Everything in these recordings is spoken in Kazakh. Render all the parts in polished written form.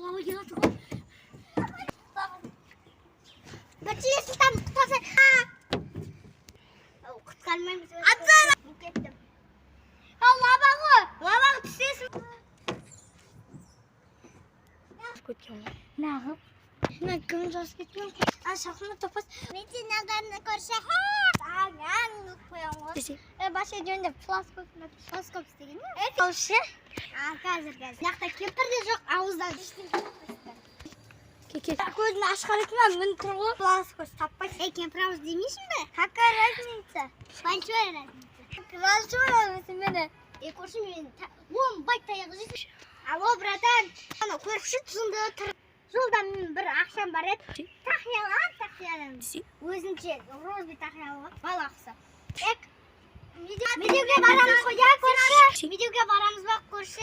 Baba geldi. Kaçıya sultan kutası. Kutkarmaymış. Atın. Gittim. Allah bak o. Baba tüsesin. Ne yapıp? Ne kımcaz gitmem. Aşağıma topas. Metin agarına karşı. Angan koyamaz. Başka döndü. Flaskop istedin mi? Evet. Karşı. Hazır gelsin. Yakta kepir de yok. Ağızdan düştüm. Gözünü aşkar etmem. Bunu turgu. Flaskop tapmak. Kempiramiz demişim mi? Hakka razница. Kançı razница. Kançı razница beni. Koşum beni. Bom bay tayağızı. Alo bratan. Ana koşu tuzunda otur. Жолдан бір ақшам бар еді. Тақиялан. Өзінше роз bir тақиялы балақсы. Медеуге барамыз ғой, я көрші. Медеуге барамыз ба көрші.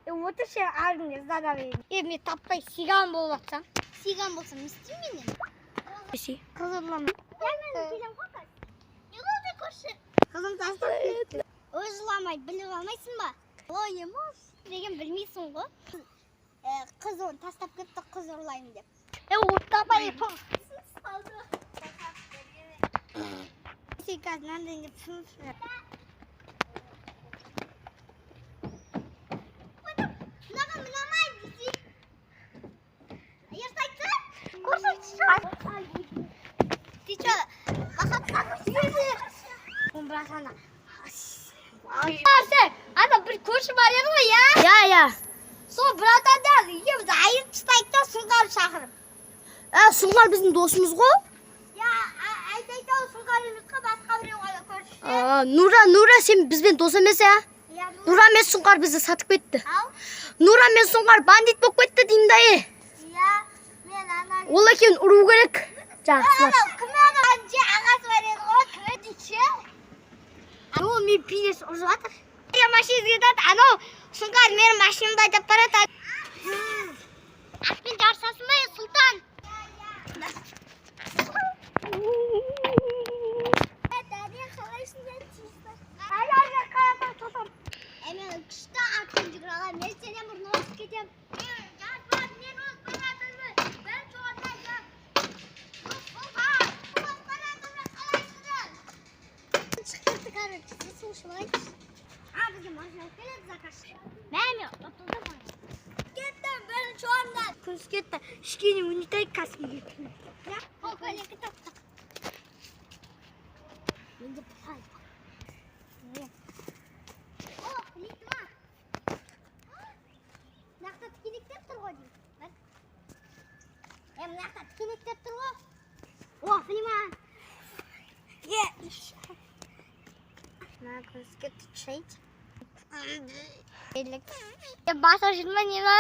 Отыршы алдыңыз дада берейін. Мен таппай сиган болып атсам. Сиган болсам не істеймін мен? Қызырлама. Мен келем қоқас. Не болды көрші? Қызым тастап кетті. Өз жыламай біліп алмайсың ба? Ой, емош деген білмейсің ғой. Kız onu tasdap gitti, kız olayım diye. Orta yapalım. Sikaz nereden yapıyorsun? Ada bir koşu var ya. Ya. Сол братадар, екеуміз айырып тастайық та Сұңқарды шақырып. Сұңқар біздің досымыз ғой? Айтайық та Сұңқар емес қой, басқа біреу ғана көрші. Нура сен бізбен дос емес ә? Нура мен Сұңқар бізді сатып кетті. Нура мен Сұңқар бандит болып кетті деймін да е. Мен ана... Ол екеуін ұру керек. Жақсылар. Кім ана анже ағасы бар еді ғой, кім еді ше? Ол мен пинес ұрып жатыр. Я машинізге дады, анау Сұңқар менің машинымды айтап барады. Ақпен жарысасың ба, Сұлтан? Дәден қалайсың деді тиісті. Әлі қаратау тосам. Мен күшті атпен жүгір алам. Мен сенен бұрын осып кетем. Жарыспад, мен осып баратынмын. Мен жоғатайым. Сұлтан! Осып баратынмын, қалайсың? Шыққырды қаратысы, сұлшылайды. Bizge машина келеді заказ. Мәме, отылды ғой. Кеттім бір çoğundan. Күнс кетті. Шкені унитай каспи кетті. Ол көйлекті таптық. Менде пысай. О, білікті ма? Нақта тікенектер тұр ғой дейм. Нақта тікенектер тұр ғой. О, Филиман. Күнс кетті шайт. Баса жүрме нені?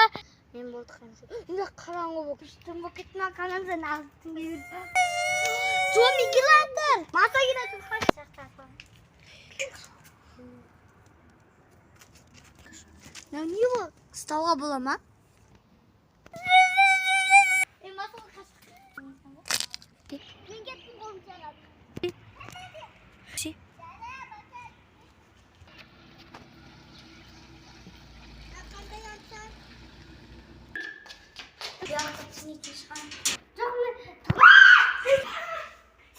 Мен болды қансы. Енді қараңғы болып. Үстің болып кеттің қанымды нағыздың келді. Жон мекеландыр. Маса келетін қаншы сақтасың. Не бұл? Қыстауға бола ма? Масыл қашық. Мен кеттім қолым жағады. Қаши?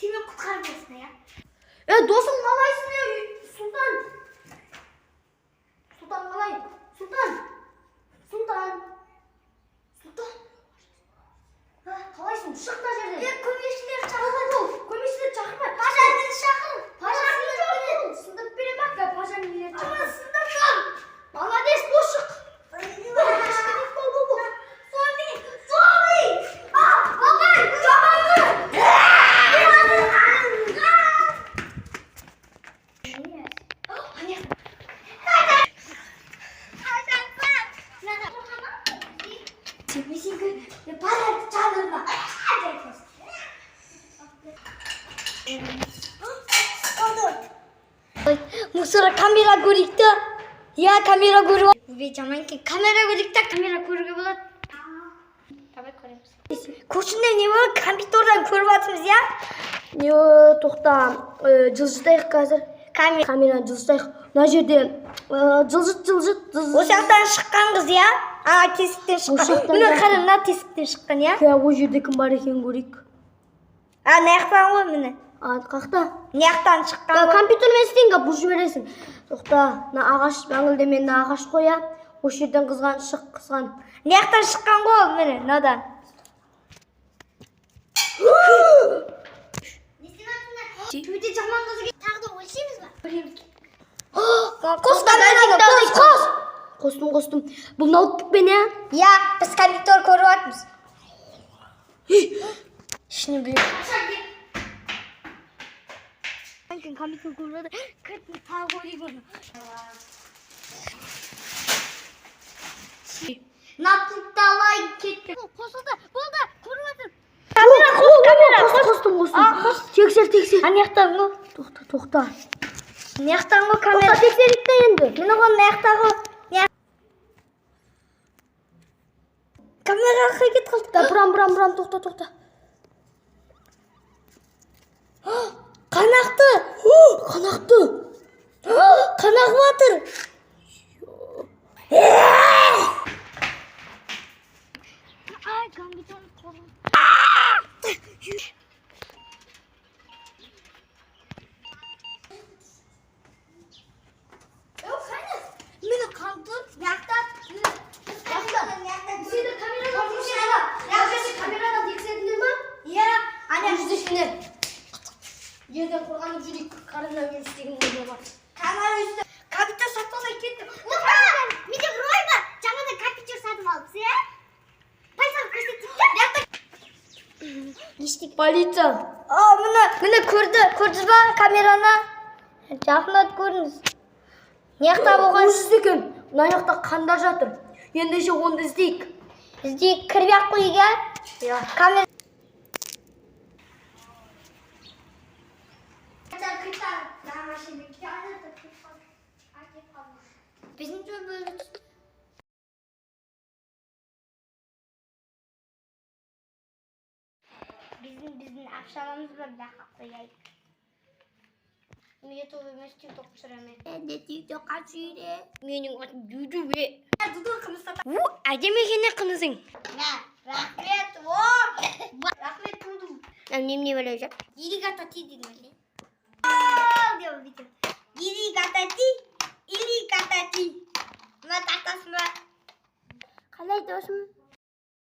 Сені құтқармайсың я? Досым қалайсың я? Сұлтан! Сұлтан қалай? Сұлтан! Сұлтан! Сұлтан! Қалайсың? Шық та жерден. Көмекшілер шақырып. Көмекшілер шақырма. Пажармен шақырып. Пажармен шақырып. Сындып берем ақ. Пажармен шақырып. Сындырсам. Молодец, бос шық. Мусора камера көрейік та. Я камера көріп. Бе жаманкен камера көрейік та, камера көруге болады. Давай көреміз. Көшінде не болады? Компьютерден көріп атымыз, я? Тоқта, жылжытайық қазір. Камераны жылжытайық. Мына жерде Жылжыт жылжыт. Ошақтан шыққан қыз, иә? Тесіктен шыққан. Міне қара, мына тесіктен шыққан, иә? Ол жерде кім бар екен көрейік. Мына жақтан ғой, міне. Қақта? Мына жақтан шыққан. Компьютермен істейін, бұл жібересің. Тоқта, мына ағаш, мәңгілдемен мына ағаш қоя. Осы жерден қызған, шық, қызған. Мына жақтан шыққан ғой, міне, мынадан. Төбеде жаман қызы келді. Тағы да өлшейміз ба? Қостым. Бұл ноутбукпен, иә? Иә, біз компьютер көріп жатырмыз. Ішіне білем. Компьютер көріп жатыр. Кіріп тағы көрейік оны. Ноутбукты алайын кетті. Қосылды. Болды. Көріп жатыр. Қостым. Тексер. Ана жақтан ғой. Тоқта. Мына жақтан ғой камера. Тексерейік та енді. Міне ғой мына жақтан ғой. Камера арқай кет қалды. Бұрам, тоқта. Қанақты. Қанақ батыр. Ай, компьютерін қорым. Мені қамтып, Камерадан тексердіңдер ма? Иә, ана Жүздесіңдер. Жерден қорғанып жүрейік. Коронавирус деген не бар. камера үсті. Компьютер сатып алай кетті. менде бір ой бар. Жаңадан компьютер сатып алыпсыз, иә? Пойсам көрсетейін бе? Ештек полиция. Міне көрдіңіз ба камераны? Жақындап көріңіз. Не жақта болған? Осы екен. Мына жақта қандар жатыр. Ендеше оны іздейік. Бізде кіріп ақ қойға. Камера. Біздің жол бөліп біздің ақшаларымыз бар, жаққа қояйық. Мен тобы емес тикток түсіремін. Әнде тикток қашүйде. Менің атым Дуду бе. Дуду қымыз сатып. Әдемі екеніне қымызың. Рахмет, рахмет Дуду. Немене бәле жап? Иригата ти деген бәле. Иригата ти. Ма тақтасың ба? Қалай досым?